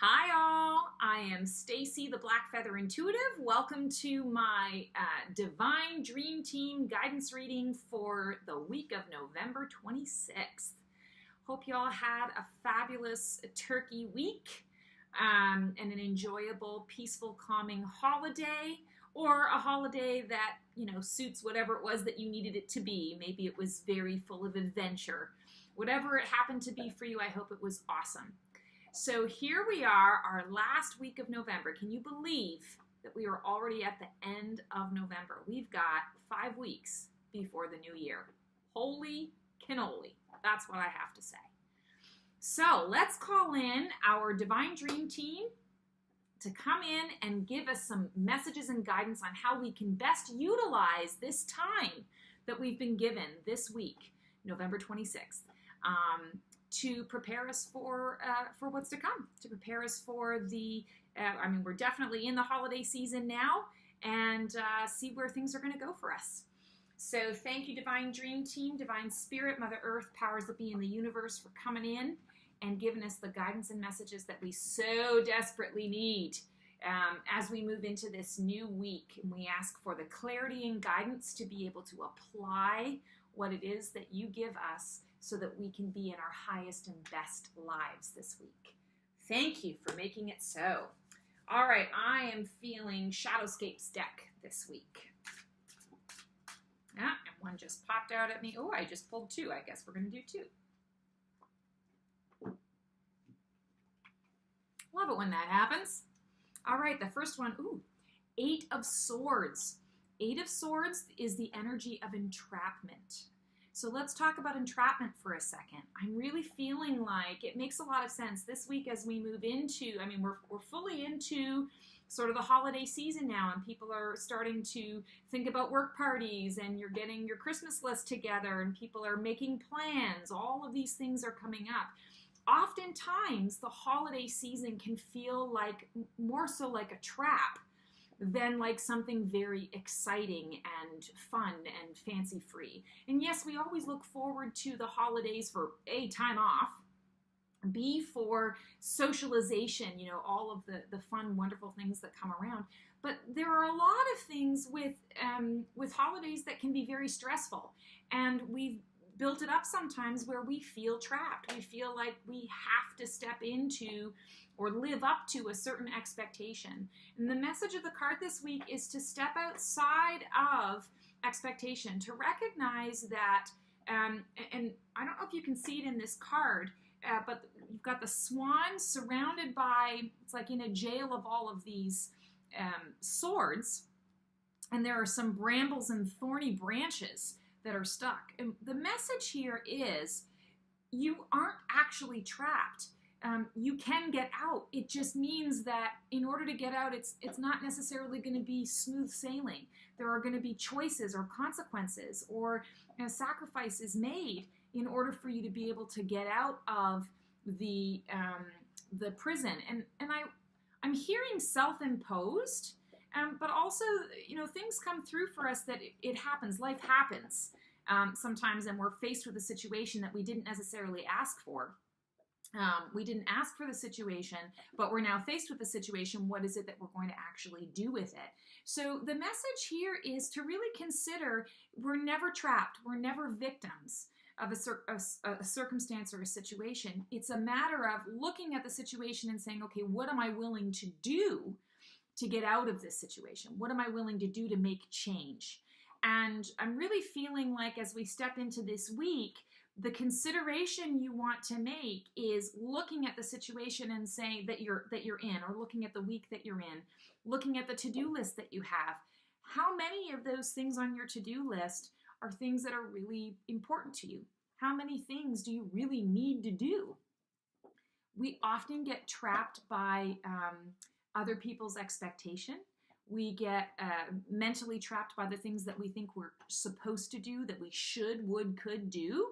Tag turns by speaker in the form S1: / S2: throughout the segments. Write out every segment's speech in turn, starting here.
S1: Hi all, I am Stacey, the Black Feather Intuitive. Welcome to my Divine Dream Team guidance reading for the week of November 26th. Hope you all had a fabulous turkey week and an enjoyable, peaceful, calming holiday, or a holiday that, suits whatever it was that you needed it to be. Maybe it was very full of adventure. Whatever it happened to be for you, I hope it was awesome. So here we are, our last week of November. Can you believe that we are already at the end of November? We've got 5 weeks before the new year. Holy cannoli. That's what I have to say. So let's call in our Divine Dream Team to come in and give us some messages and guidance on how we can best utilize this time that we've been given this week, November 26th. To prepare us for what's to come, to prepare us for the, we're definitely in the holiday season now, and see where things are going to go for us. So thank you, Divine Dream Team, Divine Spirit, Mother Earth, powers that be in the universe, for coming in and giving us the guidance and messages that we so desperately need as we move into this new week. And we ask for the clarity and guidance to be able to apply what it is that you give us, so that we can be in our highest and best lives this week. Thank you for making it so. All right, I am feeling Shadowscapes deck this week. Yeah, and one just popped out at me. Oh, I just pulled two. I guess we're going to do two. Love it when that happens. All right, the first one, Eight of Swords. Eight of Swords is the energy of entrapment. So let's talk about entrapment for a second. I'm really feeling like it makes a lot of sense this week as we move into, we're fully into sort of the holiday season now, and people are starting to think about work parties, and you're getting your Christmas list together, and people are making plans. All of these things are coming up. Oftentimes, the holiday season can feel like more so like a trap than like something very exciting and fun and fancy-free. And yes, we always look forward to the holidays for A, time off, B, for socialization, all of the fun, wonderful things that come around. But there are a lot of things with holidays that can be very stressful. And we've built it up sometimes where we feel trapped. We feel like we have to step into or live up to a certain expectation. And the message of the card this week is to step outside of expectation, to recognize that, and I don't know if you can see it in this card, but you've got the swan surrounded by, it's like in a jail of all of these swords, and there are some brambles and thorny branches that are stuck. And the message here is you aren't actually trapped. You can get out. It just means that in order to get out, it's not necessarily going to be smooth sailing. There are going to be choices or consequences or sacrifices made in order for you to be able to get out of the prison. And I'm hearing self-imposed, but also things come through for us that it happens. Life happens sometimes, and we're faced with a situation that we didn't necessarily ask for. We didn't ask for the situation, but we're now faced with the situation. What is it that we're going to actually do with it? So the message here is to really consider we're never trapped. We're never victims of a circumstance or a situation. It's a matter of looking at the situation and saying, okay, what am I willing to do to get out of this situation? What am I willing to do to make change? And I'm really feeling like as we step into this week, the consideration you want to make is looking at the situation and saying that you're in, or looking at the week that you're in, looking at the to-do list that you have. How many of those things on your to-do list are things that are really important to you? How many things do you really need to do? We often get trapped by other people's expectation. We get mentally trapped by the things that we think we're supposed to do, that we should, would, could do.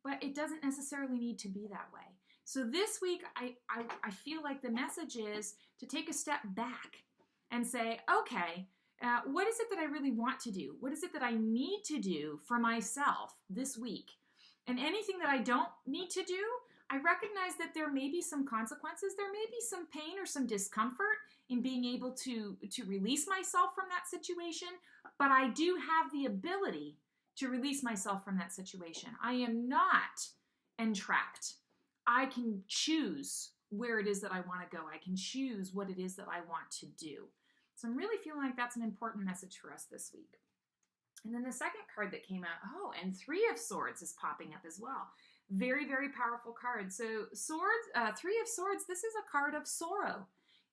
S1: But it doesn't necessarily need to be that way. So this week, I feel like the message is to take a step back and say, okay, what is it that I really want to do? What is it that I need to do for myself this week? And anything that I don't need to do, I recognize that there may be some consequences. There may be some pain or some discomfort in being able to release myself from that situation, but I do have the ability to release myself from that situation. I am not entrapped. I can choose where it is that I want to go. I can choose what it is that I want to do. So I'm really feeling like that's an important message for us this week. And then the second card that came out, oh, and Three of Swords is popping up as well. Very, very powerful card. So Three of Swords, this is a card of sorrow.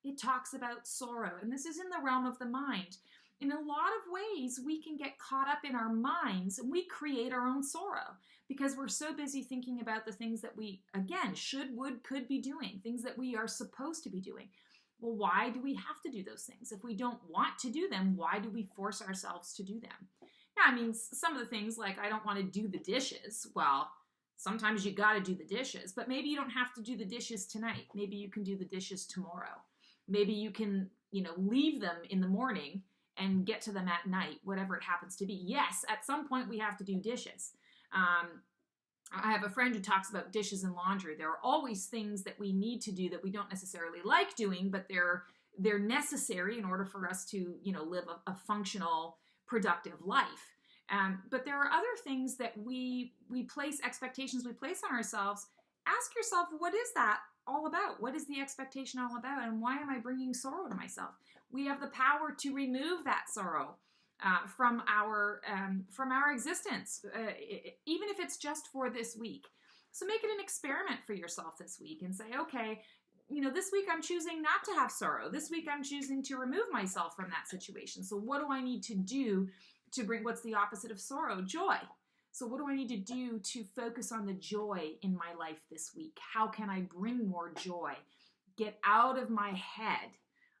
S1: It talks about sorrow, and this is in the realm of the mind. In a lot of ways, we can get caught up in our minds and we create our own sorrow because we're so busy thinking about the things that we, again, should, would, could be doing, things that we are supposed to be doing. Well, why do we have to do those things? If we don't want to do them, why do we force ourselves to do them? Now, I mean, some of the things like I don't want to do the dishes. Well, sometimes you got to do the dishes, but maybe you don't have to do the dishes tonight. Maybe you can do the dishes tomorrow. Maybe you can, leave them in the morning and get to them at night, whatever it happens to be. Yes, at some point we have to do dishes. I have a friend who talks about dishes and laundry. There are always things that we need to do that we don't necessarily like doing, but they're necessary in order for us to, live a functional, productive life. But there are other things that we place expectations we place on ourselves. Ask yourself, what is that all about? What is the expectation all about? And why am I bringing sorrow to myself? We have the power to remove that sorrow from our existence, even if it's just for this week. So make it an experiment for yourself this week and say, okay, this week I'm choosing not to have sorrow. This week I'm choosing to remove myself from that situation. So what do I need to do to bring, what's the opposite of sorrow? Joy. So what do I need to do to focus on the joy in my life this week? How can I bring more joy? Get out of my head.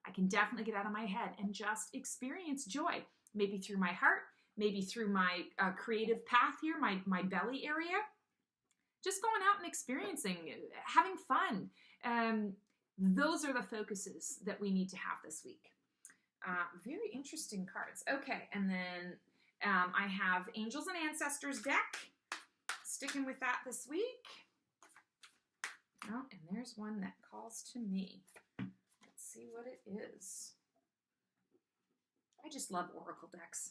S1: I can definitely get out of my head and just experience joy. Maybe through my heart, maybe through my creative path here, my belly area. Just going out and experiencing, having fun. Those are the focuses that we need to have this week. Very interesting cards. Okay, and then I have Angels and Ancestors deck. Sticking with that this week. Oh, and there's one that calls to me. Let's see what it is. I just love Oracle decks.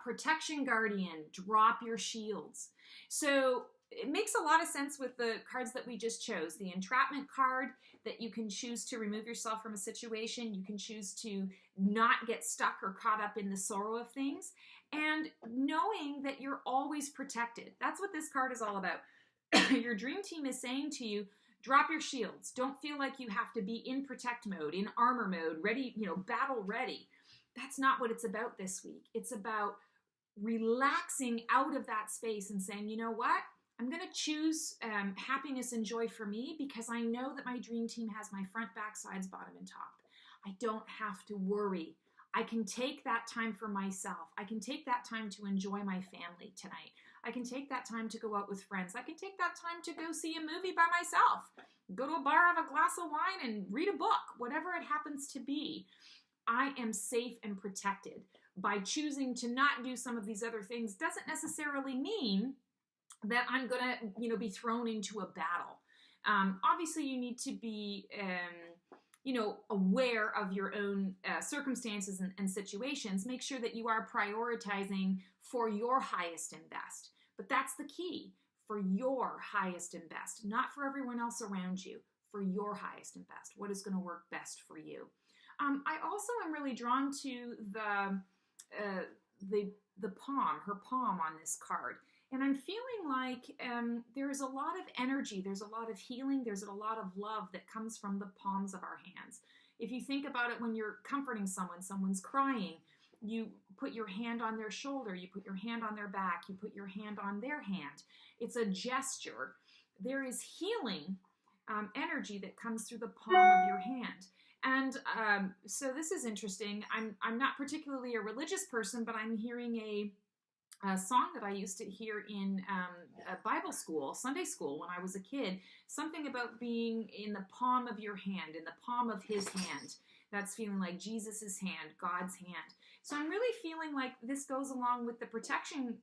S1: Protection Guardian, drop your shields. So it makes a lot of sense with the cards that we just chose. The entrapment card, that you can choose to remove yourself from a situation. You can choose to not get stuck or caught up in the sorrow of things. And knowing that you're always protected. That's what this card is all about. Your dream team is saying to you, drop your shields. Don't feel like you have to be in protect mode, in armor mode, ready, battle ready. That's not what it's about this week. It's about relaxing out of that space and saying, you know what? I'm going to choose happiness and joy for me because I know that my dream team has my front, back, sides, bottom, and top. I don't have to worry. I can take that time for myself. I can take that time to enjoy my family tonight. I can take that time to go out with friends. I can take that time to go see a movie by myself, go to a bar, have a glass of wine, and read a book, whatever it happens to be. I am safe and protected. By choosing to not do some of these other things doesn't necessarily mean that I'm going to, be thrown into a battle. Obviously, you need to be, aware of your own circumstances and situations. Make sure that you are prioritizing for your highest and best. But that's the key, for your highest and best, not for everyone else around you, for your highest and best. What is going to work best for you? I also am really drawn to the palm, her palm on this card. And I'm feeling like there's a lot of energy, there's a lot of healing, there's a lot of love that comes from the palms of our hands. If you think about it when you're comforting someone, someone's crying, you put your hand on their shoulder, you put your hand on their back, you put your hand on their hand. It's a gesture. There is healing energy that comes through the palm of your hand. And so this is interesting. I'm not particularly a religious person, but I'm hearing a song that I used to hear in Bible school, Sunday school, when I was a kid. Something about being in the palm of your hand, in the palm of his hand. That's feeling like Jesus's hand, God's hand. So I'm really feeling like this goes along with the protection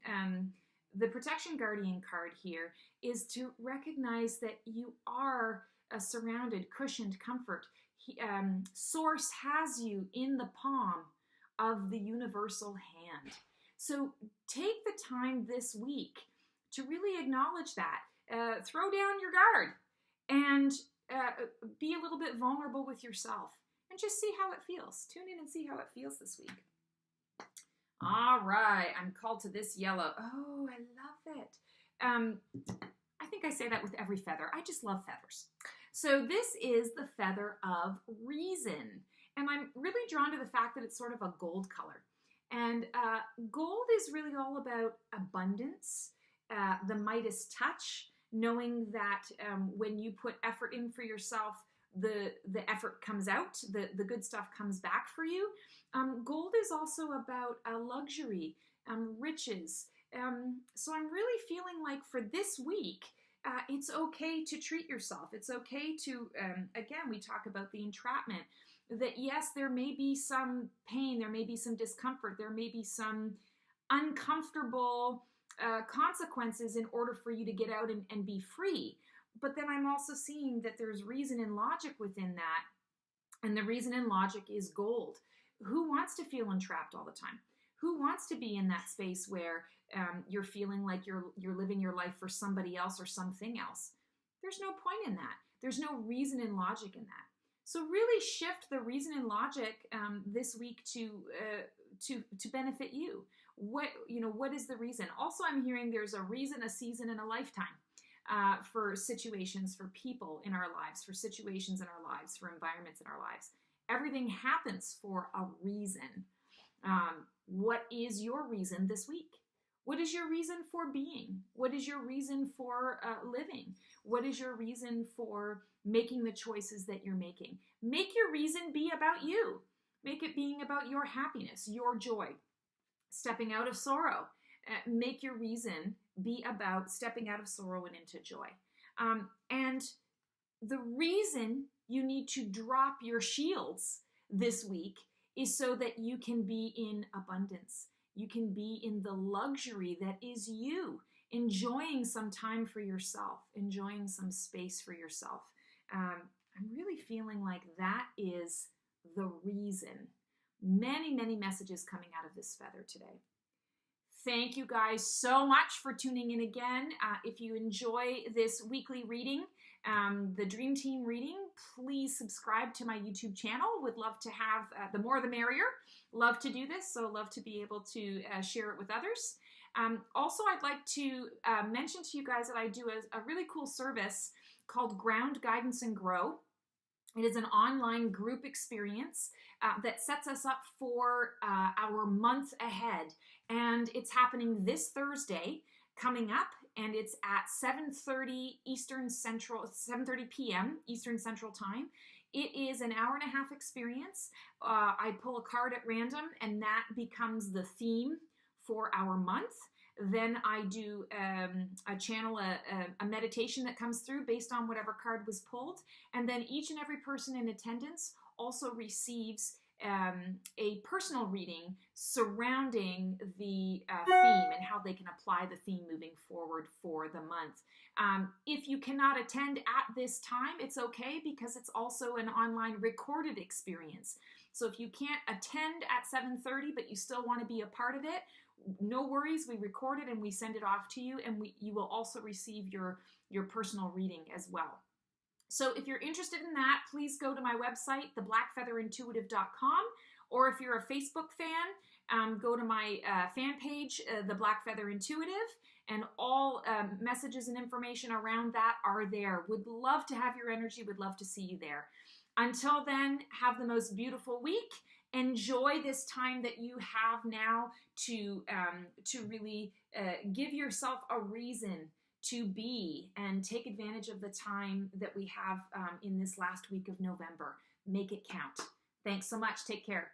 S1: the Protection Guardian card here is to recognize that you are surrounded, cushioned, comfort. Source has you in the palm of the universal hand. So take the time this week to really acknowledge that. Throw down your guard and be a little bit vulnerable with yourself and just see how it feels. Tune in and see how it feels this week. All right, I'm called to this yellow. Oh, I love it. I think I say that with every feather. I just love feathers. So this is the feather of reason. And I'm really drawn to the fact that it's sort of a gold color. And gold is really all about abundance, the Midas touch, knowing that when you put effort in for yourself, the effort comes out, the good stuff comes back for you. Gold is also about luxury, riches. So I'm really feeling like for this week, it's okay to treat yourself. It's okay to, again, we talk about the entrapment, that yes, there may be some pain, there may be some discomfort, there may be some uncomfortable consequences in order for you to get out and be free. But then I'm also seeing that there's reason and logic within that. And the reason and logic is gold. Who wants to feel entrapped all the time? Who wants to be in that space where you're feeling like you're living your life for somebody else or something else? There's no point in that. There's no reason and logic in that. So really shift the reason and logic this week to benefit you. What is the reason? Also, I'm hearing there's a reason, a season, and a lifetime for situations, for people in our lives, for situations in our lives, for environments in our lives. Everything happens for a reason. What is your reason this week? What is your reason for being? What is your reason for living? What is your reason for making the choices that you're making? Make your reason be about you. Make it being about your happiness, your joy, stepping out of sorrow. Make your reason be about stepping out of sorrow and into joy. And the reason you need to drop your shields this week is so that you can be in abundance. You can be in the luxury that is you, enjoying some time for yourself, enjoying some space for yourself. I'm really feeling like that is the reason. Many, many messages coming out of this feather today. Thank you guys so much for tuning in again. If you enjoy this weekly reading, the Dream Team reading, please subscribe to my YouTube channel. Would love to have, the more the merrier. Love to do this, so love to be able to share it with others. Also, I'd like to mention to you guys that I do a really cool service called Ground, Guidance, and Grow. It is an online group experience that sets us up for our month ahead. And it's happening this Thursday coming up, and it's at 7:30 p.m. Eastern Central Time. It is an hour-and-a-half experience. I pull a card at random, and that becomes the theme for our month. Then I do a meditation that comes through based on whatever card was pulled. And then each and every person in attendance also receives a personal reading surrounding the theme and how they can apply the theme moving forward for the month. If you cannot attend at this time, it's okay, because it's also an online recorded experience. So if you can't attend at 7:30, but you still want to be a part of it, no worries. We record it and we send it off to you, and you will also receive your personal reading as well. So if you're interested in that, please go to my website, theblackfeatherintuitive.com, or if you're a Facebook fan, go to my fan page, The Black Feather Intuitive, and all messages and information around that are there. Would love to have your energy, would love to see you there. Until then, have the most beautiful week. Enjoy this time that you have now to really give yourself a reason to be, and take advantage of the time that we have in this last week of November. Make it count. Thanks so much. Take care.